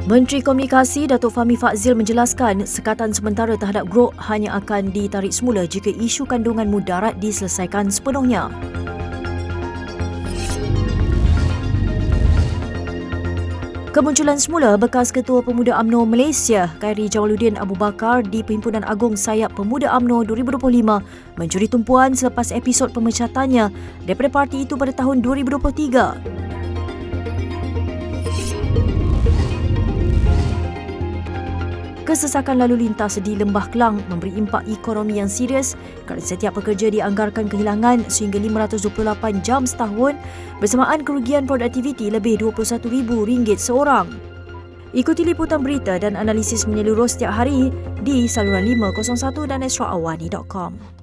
Menteri Komunikasi Datuk Fahmi Fadzil menjelaskan sekatan sementara terhadap Grok hanya akan ditarik semula jika isu kandungan mudarat diselesaikan sepenuhnya. Kemunculan semula bekas Ketua Pemuda UMNO Malaysia, Khairi Jawaluddin Abu Bakar di Perhimpunan Agung Sayap Pemuda UMNO 2025 mencuri tumpuan selepas episod pemecatannya daripada parti itu pada tahun 2023. Kesesakan lalu lintas di Lembah Kelang memberi impak ekonomi yang serius kerana setiap pekerja dianggarkan kehilangan sehingga 528 jam setahun bersamaan kerugian produktiviti lebih RM21,000 seorang. Ikuti liputan berita dan analisis menyeluruh setiap hari di saluran 501 dan extraawani.com.